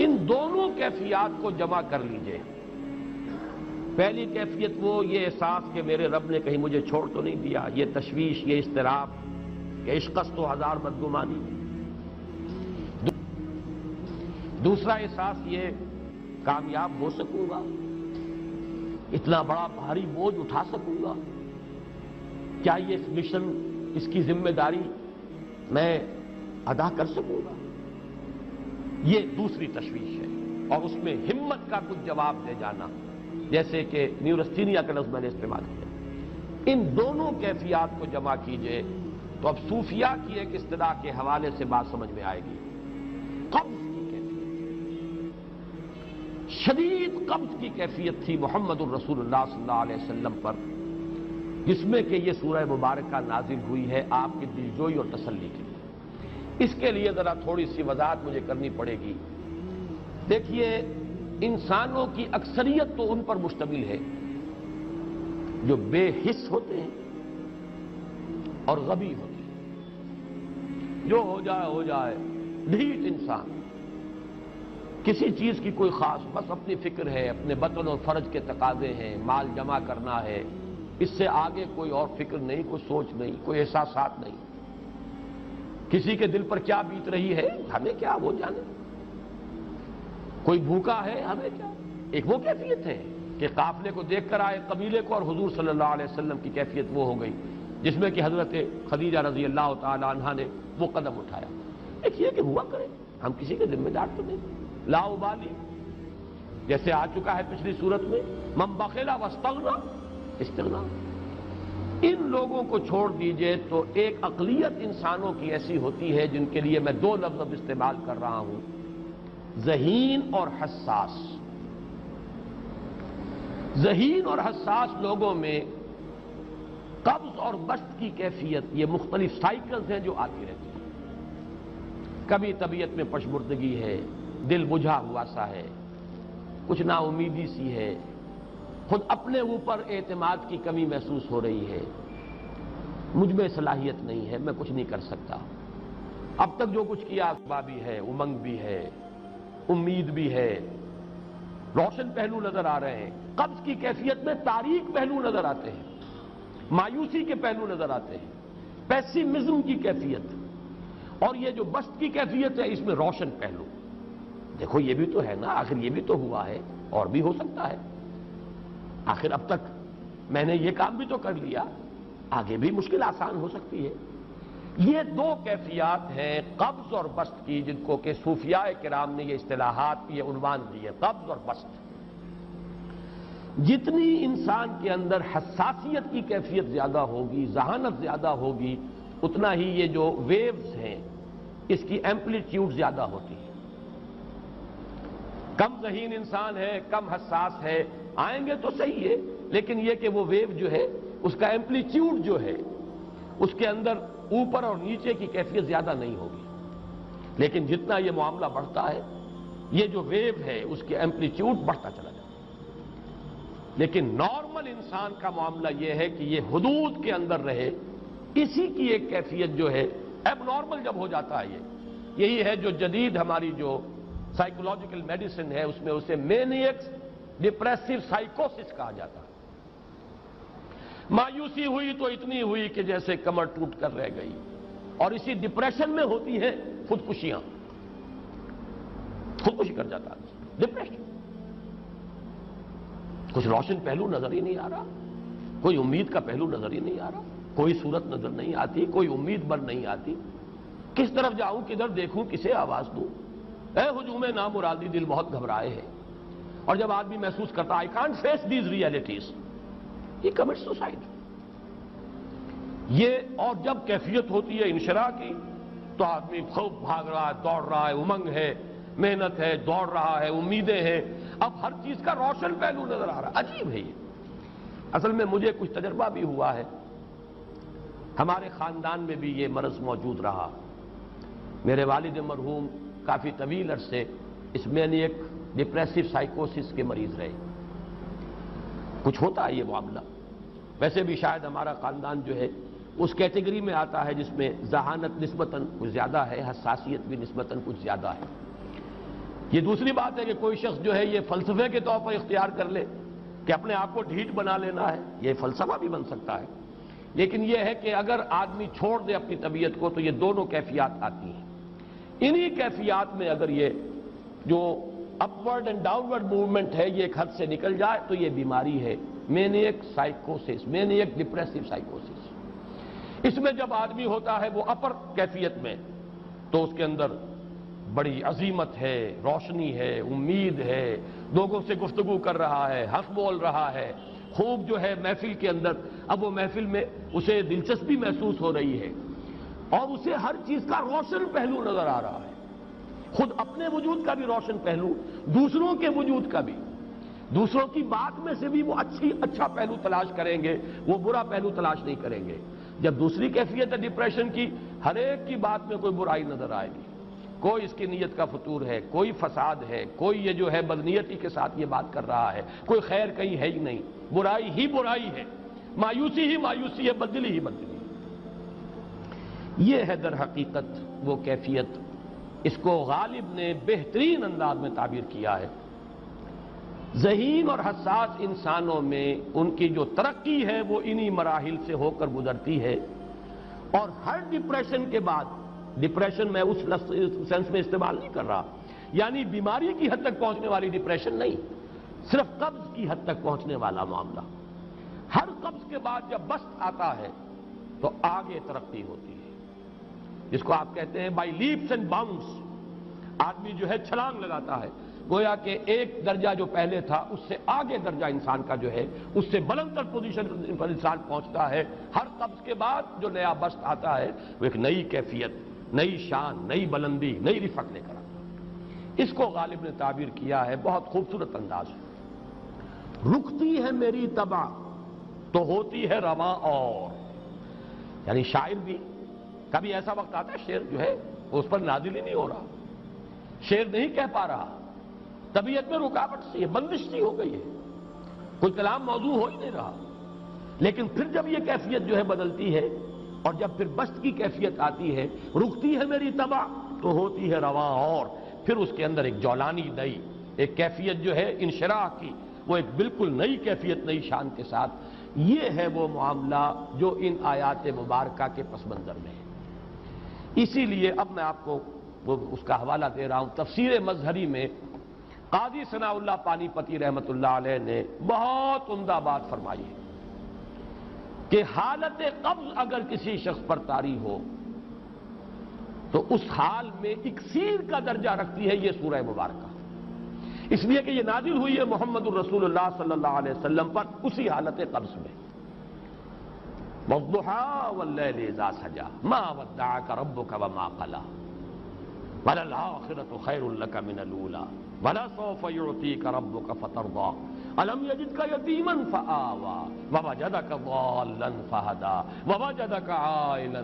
ان دونوں کیفیات کو جمع کر لیجئے۔ پہلی کیفیت وہ یہ احساس کہ میرے رب نے کہیں مجھے چھوڑ تو نہیں دیا، یہ تشویش، یہ اضطراب کہ عشقست و ہزار بدگمانی۔ دوسرا احساس یہ کامیاب ہو سکوں گا، اتنا بڑا بھاری بوجھ اٹھا سکوں گا، کیا یہ مشن، اس کی ذمہ داری میں ادا کر سکوں گا؟ یہ دوسری تشویش ہے، اور اس میں ہمت کا کچھ جواب دے جانا، جیسے کہ نیورستینیا کا لفظ میں نے استعمال کیا۔ ان دونوں کیفیات کو جمع کیجئے تو اب صوفیہ کی ایک اصطلاح کے حوالے سے بات سمجھ میں آئے گی۔ قبض کی کیفیت، شدید قبض کی کیفیت تھی محمد الرسول اللہ صلی اللہ علیہ وسلم پر، جس میں کہ یہ سورہ مبارکہ نازل ہوئی ہے آپ کی دلجوئی اور تسلی کے لیے۔ اس کے لیے ذرا تھوڑی سی وضاحت مجھے کرنی پڑے گی۔ دیکھیے، انسانوں کی اکثریت تو ان پر مشتمل ہے جو بے حس ہوتے ہیں اور غبی ہوتے ہیں، جو ہو جائے ڈھیٹ انسان، کسی چیز کی کوئی خاص، بس اپنی فکر ہے، اپنے بطن اور فرج کے تقاضے ہیں، مال جمع کرنا ہے، اس سے آگے کوئی اور فکر نہیں، کوئی سوچ نہیں، کوئی احساسات نہیں۔ کسی کے دل پر کیا بیت رہی ہے ہمیں کیا، وہ جانے۔ کوئی بھوکا ہے ہمیں کیا۔ ایک وہ کیفیت ہے کہ قافلے کو دیکھ کر آئے قبیلے کو، اور حضور صلی اللہ علیہ وسلم کی کیفیت وہ ہو گئی جس میں کہ حضرت خدیجہ رضی اللہ تعالی عنہا نے وہ قدم اٹھایا۔ ایک یہ کہ ہوا کرے، ہم کسی کے ذمہ دار تو نہیں، لا ابالی، جیسے آ چکا ہے پچھلی صورت میں، من بخل واستغنی استغنا۔ ان لوگوں کو چھوڑ دیجئے تو ایک اقلیت انسانوں کی ایسی ہوتی ہے جن کے لیے میں دو لفظ اب استعمال کر رہا ہوں، ذہین اور حساس۔ ذہین اور حساس لوگوں میں قبض اور بسط کی کیفیت، یہ مختلف سائیکلز ہیں جو آتی رہتی ہیں۔ کبھی طبیعت میں پشمردگی ہے، دل بجھا ہوا سا ہے، کچھ نا امیدی سی ہے، خود اپنے اوپر اعتماد کی کمی محسوس ہو رہی ہے، مجھ میں صلاحیت نہیں ہے، میں کچھ نہیں کر سکتا، اب تک جو کچھ کیا بھی ہے، امنگ بھی ہے، امید بھی ہے، روشن پہلو نظر آ رہے ہیں۔ قبض کی کیفیت میں تاریک پہلو نظر آتے ہیں، مایوسی کے پہلو نظر آتے ہیں، پیسیمزم کی کیفیت، اور یہ جو بسط کی کیفیت ہے اس میں روشن پہلو۔ دیکھو یہ بھی تو ہے نا، آخر یہ بھی تو ہوا ہے، اور بھی ہو سکتا ہے، آخر اب تک میں نے یہ کام بھی تو کر لیا، آگے بھی مشکل آسان ہو سکتی ہے۔ یہ دو کیفیات ہیں قبض اور بسط کی، جن کو کہ صوفیاء کرام نے یہ اصطلاحات، یہ عنوان دیے، قبض اور بسط۔ جتنی انسان کے اندر حساسیت کی کیفیت زیادہ ہوگی، ذہانت زیادہ ہوگی، اتنا ہی یہ جو ویوز ہیں اس کی ایمپلیٹیوڈ زیادہ ہوتی ہے۔ کم ذہین انسان ہے، کم حساس ہے، آئیں گے تو صحیح ہے، لیکن یہ کہ وہ ویو جو ہے اس کا ایمپلیٹیوڈ جو ہے اس کے اندر اوپر اور نیچے کی کیفیت زیادہ نہیں ہوگی۔ لیکن جتنا یہ معاملہ بڑھتا ہے، یہ جو ویو ہے اس کے ایمپلیٹیوڈ بڑھتا چلا جاتا ہے۔ لیکن نارمل انسان کا معاملہ یہ ہے کہ یہ حدود کے اندر رہے، اسی کی ایک کیفیت جو ہے ایب نارمل جب ہو جاتا ہے، یہی ہے جو جدید ہماری جو سائیکولوجیکل میڈیسن ہے اس میں اسے مینیکس ڈپریسو سائیکوسس کہا جاتا ہے۔ مایوسی ہوئی تو اتنی ہوئی کہ جیسے کمر ٹوٹ کر رہ گئی، اور اسی ڈپریشن میں ہوتی ہیں خودکشیاں، خودکشی کر جاتا ہے، ڈپریشن۔ کچھ روشن پہلو نظر ہی نہیں آ رہا، کوئی امید کا پہلو نظر ہی نہیں آ رہا، کوئی صورت نظر نہیں آتی، کوئی امید بر نہیں آتی، کس طرف جاؤں، کدھر دیکھوں، کسے آواز دوں، اے ہجوم نامرادی، دل بہت گھبرائے ہیں۔ اور جب آدمی محسوس کرتا I can't face these realities، he commits suicide۔ یہ اور جب کیفیت ہوتی ہے انشراح کی تو آدمی خوب بھاگ رہا ہے، دوڑ رہا ہے، امنگ ہے، محنت ہے، دوڑ رہا ہے، امیدیں ہیں، اب ہر چیز کا روشن پہلو نظر آ رہا ہے۔ عجیب ہے یہ۔ اصل میں مجھے کچھ تجربہ بھی ہوا ہے، ہمارے خاندان میں بھی یہ مرض موجود رہا۔ میرے والد مرحوم کافی طویل عرصے اس مینیک ڈپریسو سائیکوسس کے مریض رہے۔ کچھ ہوتا ہے یہ معاملہ، ویسے بھی شاید ہمارا خاندان جو ہے اس کیٹیگری میں آتا ہے جس میں ذہانت نسبتاً کچھ زیادہ ہے، حساسیت بھی نسبتاً کچھ زیادہ ہے۔ یہ دوسری بات ہے کہ کوئی شخص جو ہے یہ فلسفے کے طور پر اختیار کر لے کہ اپنے آپ کو ڈھیٹ بنا لینا ہے، یہ فلسفہ بھی بن سکتا ہے، لیکن یہ ہے کہ اگر آدمی چھوڑ دے اپنی طبیعت کو تو یہ دونوں کیفیات آتی ہیں۔ انہی کیفیات میں اگر یہ جو اپورڈ اینڈ ڈاؤنورڈ موومنٹ ہے یہ ایک حد سے نکل جائے تو یہ بیماری ہے مینیک سائیکوسس، مینیک ڈپریسو سائیکوسس۔ اس میں جب آدمی ہوتا ہے وہ اپر کیفیت میں تو اس کے اندر بڑی عظیمت ہے، روشنی ہے، امید ہے، لوگوں سے گفتگو کر رہا ہے، حق بول رہا ہے، خوب جو ہے محفل کے اندر، اب وہ محفل میں اسے دلچسپی محسوس ہو رہی ہے اور اسے ہر چیز کا روشن پہلو نظر آ رہا ہے، خود اپنے وجود کا بھی روشن پہلو، دوسروں کے وجود کا بھی، دوسروں کی بات میں سے بھی وہ اچھا پہلو تلاش کریں گے، وہ برا پہلو تلاش نہیں کریں گے۔ جب دوسری کیفیت ہے ڈپریشن کی، ہر ایک کی بات میں کوئی برائی نظر آئے گی، کوئی اس کی نیت کا فطور ہے، کوئی فساد ہے، کوئی یہ جو ہے بدنیتی کے ساتھ یہ بات کر رہا ہے، کوئی خیر کہیں ہے ہی نہیں، برائی ہی برائی ہے، مایوسی ہی مایوسی ہے، بدلی ہی بدلی۔ یہ ہے در حقیقت وہ کیفیت، اس کو غالب نے بہترین انداز میں تعبیر کیا ہے۔ ذہین اور حساس انسانوں میں ان کی جو ترقی ہے وہ انہی مراحل سے ہو کر گزرتی ہے، اور ہر ڈپریشن کے بعد، ڈپریشن میں اس سینس میں استعمال نہیں کر رہا یعنی بیماری کی حد تک پہنچنے والی ڈپریشن نہیں، صرف قبض کی حد تک پہنچنے والا معاملہ۔ ہر قبض کے بعد جب بست آتا ہے تو آگے ترقی ہوتی ہے، جس کو آپ کہتے ہیں بائی لیپس اینڈ باؤنڈس، آدمی جو ہے چھلانگ لگاتا ہے، گویا کہ ایک درجہ جو پہلے تھا اس سے آگے درجہ انسان کا جو ہے اس سے بلند تر پوزیشن پر انسان پہنچتا ہے۔ ہر قبض کے بعد جو نیا بست آتا ہے وہ ایک نئی کیفیت، نئی شان، نئی بلندی، نئی رفعت لے کر آتا ہے۔ اس کو غالب نے تعبیر کیا ہے بہت خوبصورت انداز ہے، رکتی ہے میری طبع تو ہوتی ہے رواں اور، یعنی شاعر بھی کبھی ایسا وقت آتا ہے شعر جو ہے اس پر نازل ہی نہیں ہو رہا، شعر نہیں کہہ پا رہا، طبیعت میں رکاوٹ سی ہے، بندش سی ہو گئی ہے، کوئی کلام موضوع ہو ہی نہیں رہا، لیکن پھر جب یہ کیفیت جو ہے بدلتی ہے اور جب پھر بست کی کیفیت آتی ہے، رکتی ہے میری طبع تو ہوتی ہے رواں اور، پھر اس کے اندر ایک جولانی نئی ایک کیفیت جو ہے انشراح کی، وہ ایک بالکل نئی کیفیت، نئی شان کے ساتھ۔ یہ ہے وہ معاملہ جو ان آیات مبارکہ کے پس منظر میں ہے۔ اسی لیے اب میں آپ کو اس کا حوالہ دے رہا ہوں، تفسیر مظہری میں قاضی ثناء اللہ پانی پتی رحمۃ اللہ علیہ نے بہت عمدہ بات فرمائی ہے کہ حالت قبض اگر کسی شخص پر طاری ہو تو اس حال میں اکسیر کا درجہ رکھتی ہے یہ سورہ مبارکہ، اس لیے کہ یہ نازل ہوئی ہے محمد الرسول اللہ صلی اللہ علیہ وسلم پر اسی حالت قبض میں۔ وَالضُّحَىٰ وَاللَّيْلِ إِذَا سَجَىٰ مَا وَدَّعَكَ رَبُّكَ وَمَا قَلَىٰ وَلَلْآخِرَةُ خَيْرٌ لَكَ مِنَ الْأُولَىٰ وَلَسَوْفَ يُعْطِيكَ رَبُّكَ فَتَرْضَىٰ أَلَمْ يَجِدْكَ يَتِيمًا فَآوَىٰ وَوَجَدَكَ ضَالًّا فَهَدَىٰ وَوَجَدَكَ عَائِلًا